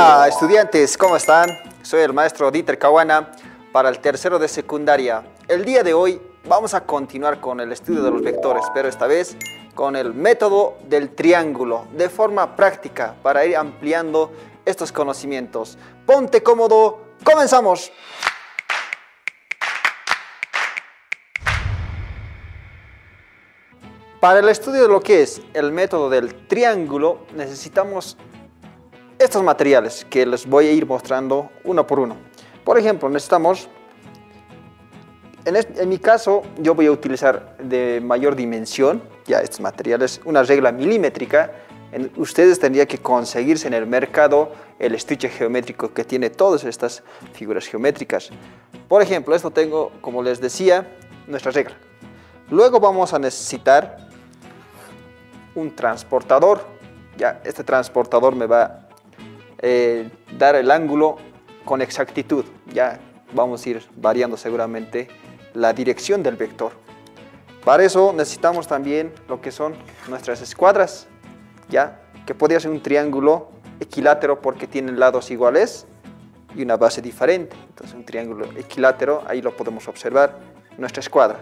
Hola estudiantes, ¿cómo están? Soy el maestro Dieter Cahuana para el tercero de secundaria. El día de hoy vamos a continuar con el estudio de los vectores, pero esta vez con el método del triángulo, de forma práctica, para ir ampliando estos conocimientos. Ponte cómodo, ¡comenzamos! Para el estudio de lo que es el método del triángulo, necesitamos estos materiales que les voy a ir mostrando uno por uno. Por ejemplo, necesitamos, en mi caso, yo voy a utilizar de mayor dimensión, ya estos materiales, una regla milimétrica. Ustedes tendrían que conseguirse en el mercado el estuche geométrico que tiene todas estas figuras geométricas. Por ejemplo, esto tengo, como les decía, nuestra regla. Luego vamos a necesitar un transportador. Ya, este transportador me va a dar el ángulo con exactitud. Ya vamos a ir variando seguramente la dirección del vector. Para eso necesitamos también lo que son nuestras escuadras, ya que podría ser un triángulo equilátero porque tienen lados iguales y una base diferente. Entonces un triángulo equilátero, ahí lo podemos observar, nuestra escuadra.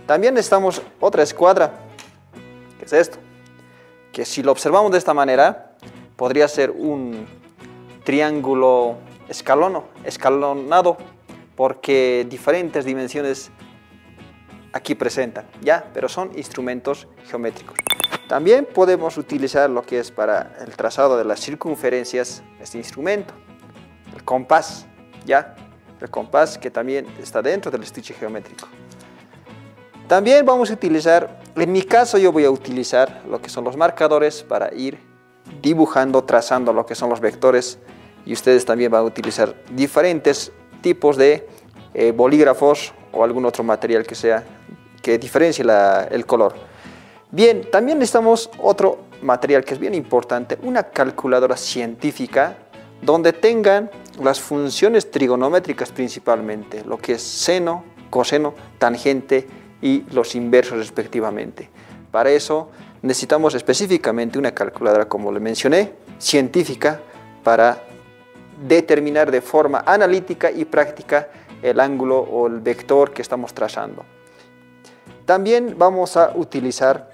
También necesitamos otra escuadra, que es esto, que si lo observamos de esta manera, podría ser un triángulo escalonado, porque diferentes dimensiones aquí presentan, ¿ya? Pero son instrumentos geométricos. También podemos utilizar lo que es para el trazado de las circunferencias, este instrumento, el compás, ¿ya? El compás que también está dentro del estuche geométrico. También vamos a utilizar, en mi caso yo voy a utilizar lo que son los marcadores para ir dibujando, trazando lo que son los vectores, y ustedes también van a utilizar diferentes tipos de bolígrafos o algún otro material que diferencie el color. Bien, también necesitamos otro material que es bien importante, una calculadora científica donde tengan las funciones trigonométricas principalmente, lo que es seno, coseno, tangente y los inversos respectivamente. Para eso necesitamos específicamente una calculadora, como le mencioné, científica, para determinar de forma analítica y práctica el ángulo o el vector que estamos trazando. También vamos a utilizar,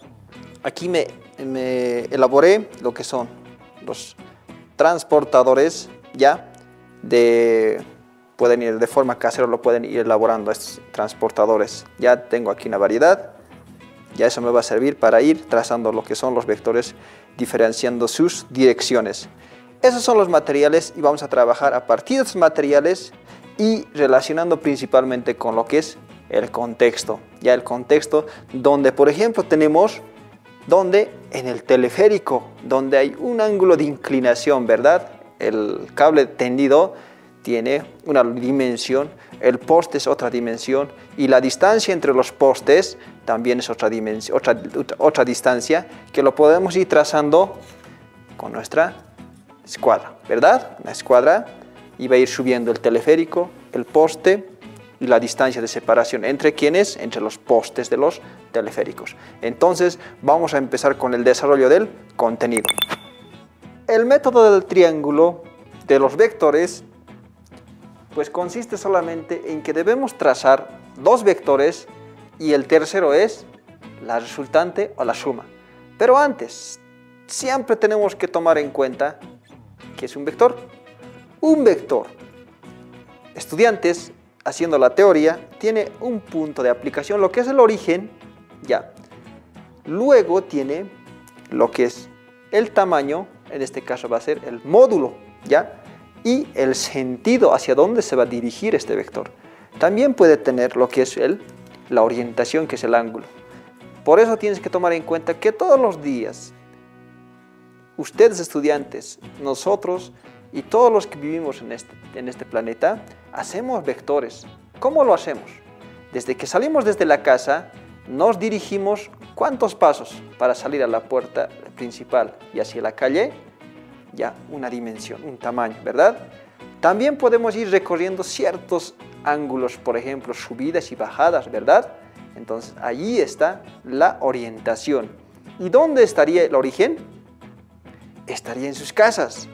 aquí me elaboré lo que son los transportadores, ya, pueden ir de forma casera, lo pueden ir elaborando estos transportadores. Ya tengo aquí una variedad, ya eso me va a servir para ir trazando lo que son los vectores, diferenciando sus direcciones. Esos son los materiales y vamos a trabajar a partir de estos materiales y relacionando principalmente con lo que es el contexto. Ya el contexto donde, por ejemplo, tenemos en el teleférico, donde hay un ángulo de inclinación, ¿verdad? El cable tendido tiene una dimensión, el poste es otra dimensión y la distancia entre los postes también es otra dimensión, otra distancia que lo podemos ir trazando con nuestra escuadra, ¿verdad? Una escuadra y va a ir subiendo el teleférico, el poste y la distancia de separación entre quienes, entre los postes de los teleféricos. Entonces vamos a empezar con el desarrollo del contenido. El método del triángulo de los vectores pues consiste solamente en que debemos trazar dos vectores y el tercero es la resultante o la suma. Pero antes, siempre tenemos que tomar en cuenta que es un vector. Un vector, estudiantes, haciendo la teoría, tiene un punto de aplicación, lo que es el origen, ya. Luego tiene lo que es el tamaño, en este caso va a ser el módulo, ya. Y el sentido hacia dónde se va a dirigir este vector. También puede tener lo que es la orientación, que es el ángulo. Por eso tienes que tomar en cuenta que todos los días, ustedes estudiantes, nosotros y todos los que vivimos en este planeta, hacemos vectores. ¿Cómo lo hacemos? Desde que salimos desde la casa, nos dirigimos ¿cuántos pasos para salir a la puerta principal y hacia la calle? Ya una dimensión, un tamaño, ¿verdad? También podemos ir recorriendo ciertos ángulos, por ejemplo, subidas y bajadas, ¿verdad? Entonces, allí está la orientación. ¿Y dónde estaría el origen? Estaría en sus casas.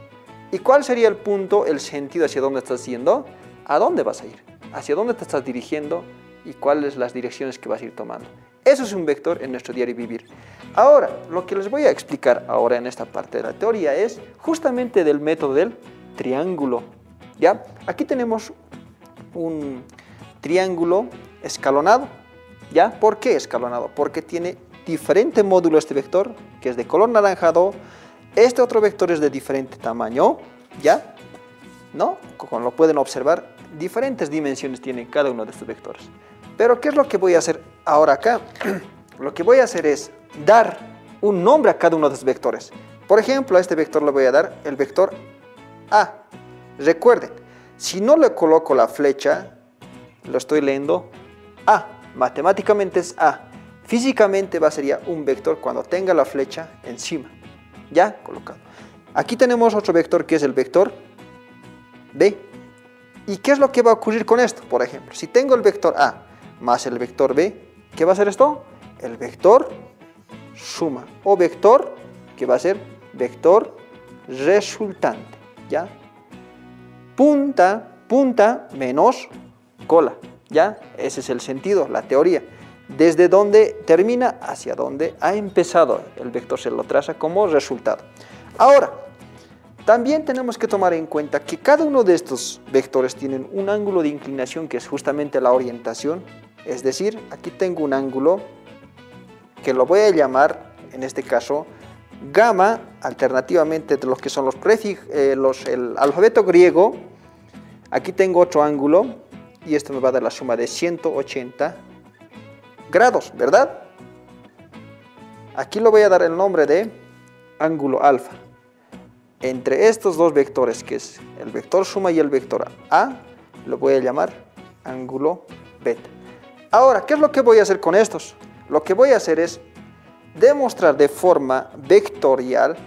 ¿Y cuál sería el punto, el sentido hacia dónde estás yendo? ¿A dónde vas a ir? ¿Hacia dónde te estás dirigiendo? ¿Y cuáles las direcciones que vas a ir tomando? Eso es un vector en nuestro diario vivir. Ahora, lo que les voy a explicar ahora en esta parte de la teoría es justamente del método del triángulo. ¿Ya? Aquí tenemos un triángulo escalonado. ¿Ya? ¿Por qué escalonado? Porque tiene diferente módulo este vector, que es de color naranjado. Este otro vector es de diferente tamaño. ¿Ya? ¿No? Como lo pueden observar, diferentes dimensiones tiene cada uno de estos vectores. Pero, ¿qué es lo que voy a hacer ahora acá? Lo que voy a hacer es dar un nombre a cada uno de estos vectores. Por ejemplo, a este vector le voy a dar el vector A. Recuerden, si no le coloco la flecha, lo estoy leyendo A. Matemáticamente es A. Físicamente sería un vector cuando tenga la flecha encima. Ya colocado. Aquí tenemos otro vector que es el vector B. ¿Y qué es lo que va a ocurrir con esto? Por ejemplo, si tengo el vector A más el vector B, ¿qué va a ser esto? El vector suma o vector que va a ser vector resultante, ¿ya? Punta menos cola, ¿ya? Ese es el sentido, la teoría. Desde donde termina hacia donde ha empezado, el vector se lo traza como resultado. Ahora, también tenemos que tomar en cuenta que cada uno de estos vectores tienen un ángulo de inclinación que es justamente la orientación. Es decir, aquí tengo un ángulo que lo voy a llamar, en este caso, gamma, alternativamente de los que son el alfabeto griego. Aquí tengo otro ángulo y esto me va a dar la suma de 180 grados, ¿verdad? Aquí le voy a dar el nombre de ángulo alfa. Entre estos dos vectores, que es el vector suma y el vector A, lo voy a llamar ángulo beta. Ahora, ¿qué es lo que voy a hacer con estos? Lo que voy a hacer es demostrar de forma vectorial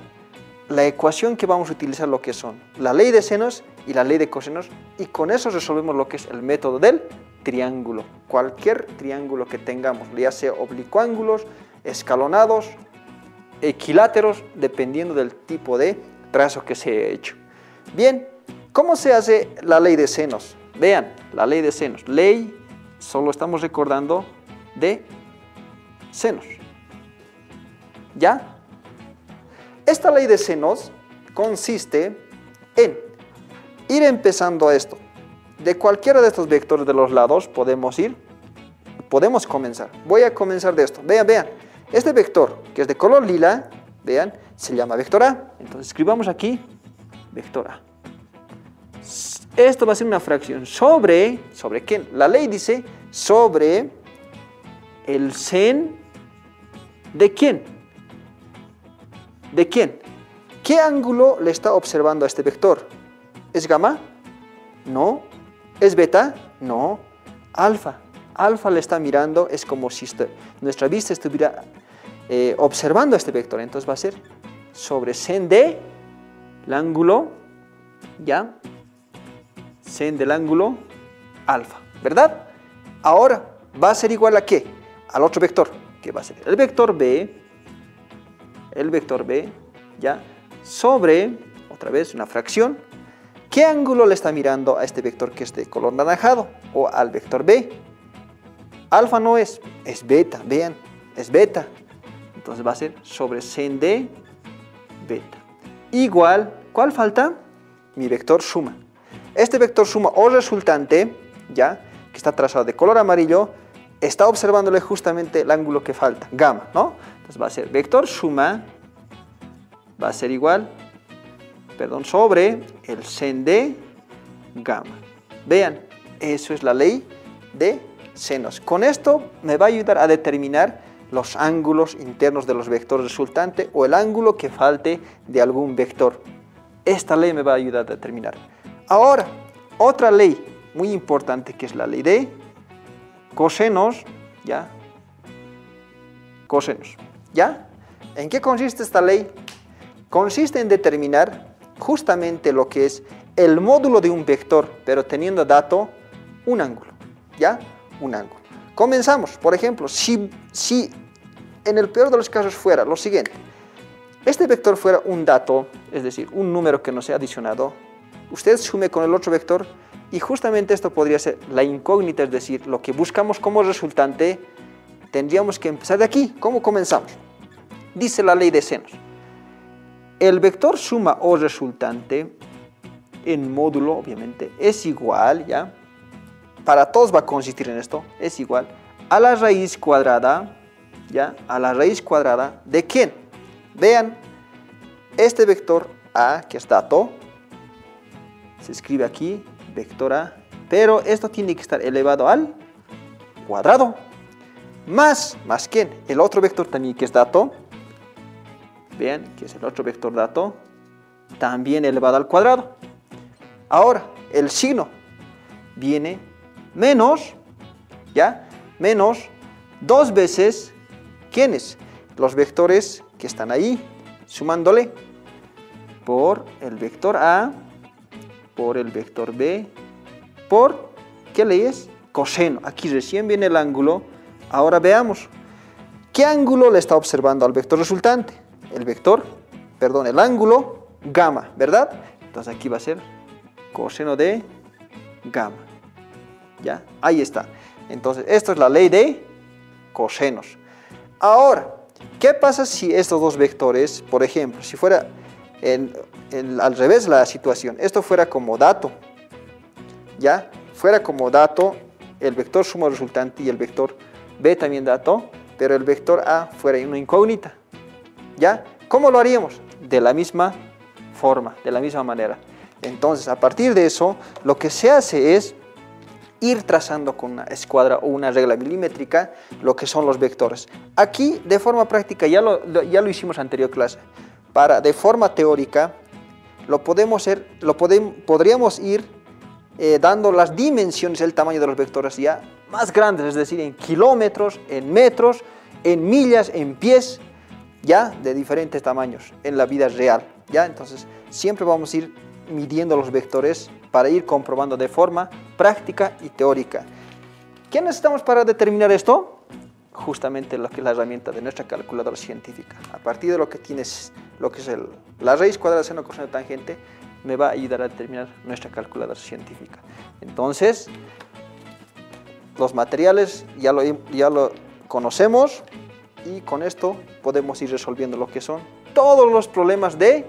la ecuación que vamos a utilizar, lo que son la ley de senos y la ley de cosenos, y con eso resolvemos lo que es el método del triángulo. Cualquier triángulo que tengamos, ya sea oblicuángulos, escalonados, equiláteros, dependiendo del tipo de trazo que se ha hecho. Bien, ¿cómo se hace la ley de senos? Vean, la ley de senos. Ley, solo estamos recordando de senos. ¿Ya? Esta ley de senos consiste en ir empezando esto. De cualquiera de estos vectores de los lados podemos comenzar. Voy a comenzar de esto. Vean, vean. Este vector, que es de color lila, vean, se llama vector A. Entonces escribamos aquí vector A. Esto va a ser una fracción ¿sobre qué? La ley dice sobre el sen ¿de quién? ¿De quién? ¿Qué ángulo le está observando a este vector? ¿Es gamma? No. ¿Es beta? No. Alfa. Alfa le está mirando, es como si nuestra vista estuviera observando a este vector. Entonces va a ser sobre sen de el ángulo, ¿ya? Sen del ángulo alfa, ¿verdad? Ahora va a ser igual a ¿qué? Al otro vector, que va a ser el vector B, ¿ya? Sobre, otra vez, una fracción. ¿Qué ángulo le está mirando a este vector que es de color naranjado? O al vector B. Alfa no es beta, vean, es beta. Entonces va a ser sobre sen de beta. Igual, ¿cuál falta? Mi vector suma. Este vector suma o resultante, ya, que está trazado de color amarillo, está observándole justamente el ángulo que falta, gamma, ¿no? Entonces va a ser vector suma, va a ser igual, sobre el sen de gamma. Vean, eso es la ley de senos. Con esto me va a ayudar a determinar los ángulos internos de los vectores resultantes o el ángulo que falte de algún vector. Esta ley me va a ayudar a determinar. Ahora, otra ley muy importante que es la ley de cosenos, ¿ya? Cosenos, ¿ya? ¿En qué consiste esta ley? Consiste en determinar justamente lo que es el módulo de un vector, pero teniendo dato un ángulo, ¿ya? Un ángulo. Comenzamos, por ejemplo, si en el peor de los casos fuera lo siguiente. este vector fuera un dato, es decir, un número que no sea adicionado, usted sume con el otro vector y justamente esto podría ser la incógnita, es decir, lo que buscamos como resultante. Tendríamos que empezar de aquí. ¿Cómo comenzamos? Dice la ley de senos. El vector suma o resultante en módulo, obviamente, es igual, ¿ya? Para todos va a consistir en esto, es igual a la raíz cuadrada, ¿ya? A la raíz cuadrada ¿de quién? Vean, este vector A, que es dato, se escribe aquí, vector A, pero esto tiene que estar elevado al cuadrado. Más ¿quién? El otro vector también que es dato, vean que es el otro vector dato, también elevado al cuadrado. Ahora, el signo viene menos, ¿ya? Menos 2 veces, ¿quiénes? Los vectores que están ahí, sumándole por el vector A, por el vector B, por, ¿qué ley es? Coseno. Aquí recién viene el ángulo. Ahora veamos, ¿qué ángulo le está observando al vector resultante? El ángulo gamma, ¿verdad? Entonces aquí va a ser coseno de gamma. ¿Ya? Ahí está. Entonces, esto es la ley de cosenos. Ahora, ¿qué pasa si estos dos vectores, por ejemplo, si fuera al revés la situación, esto fuera como dato, ¿ya? Fuera como dato, el vector suma resultante y el vector B también dato, pero el vector A fuera una incógnita, ¿ya? ¿Cómo lo haríamos? De la misma forma, de la misma manera. Entonces, a partir de eso, lo que se hace es ir trazando con una escuadra o una regla milimétrica lo que son los vectores. Aquí, de forma práctica, ya lo hicimos en anterior clase. De forma teórica, podríamos ir dando las dimensiones, el tamaño de los vectores ya más grandes, es decir, en kilómetros, en metros, en millas, en pies, ya de diferentes tamaños en la vida real, ¿ya? Entonces, siempre vamos a ir midiendo los vectores para ir comprobando de forma práctica y teórica. ¿Qué necesitamos para determinar esto? Justamente lo que es la herramienta de nuestra calculadora científica. A partir de lo que tienes, lo que es la raíz cuadrada de seno, coseno, tangente, me va a ayudar a determinar nuestra calculadora científica. Entonces, los materiales ya lo conocemos y con esto podemos ir resolviendo lo que son todos los problemas de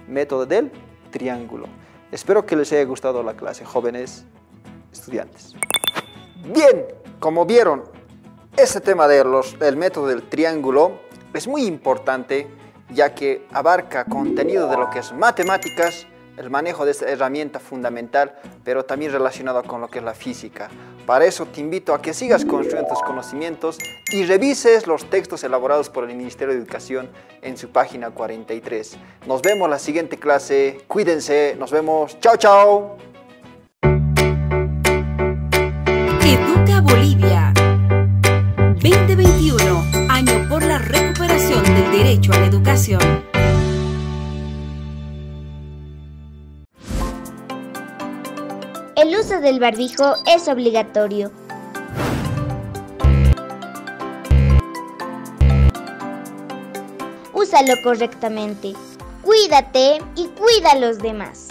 método del triángulo. Espero que les haya gustado la clase, jóvenes estudiantes. Bien, como vieron, este tema del método del triángulo es muy importante, ya que abarca contenido de lo que es matemáticas, el manejo de esta herramienta fundamental, pero también relacionado con lo que es la física. Para eso te invito a que sigas construyendo tus conocimientos y revises los textos elaborados por el Ministerio de Educación en su página 43. Nos vemos en la siguiente clase. Cuídense. Nos vemos. Chao, chao. Educa Bolivia 2021, año por la recuperación del derecho a la educación. El uso del barbijo es obligatorio. Úsalo correctamente. Cuídate y cuida a los demás.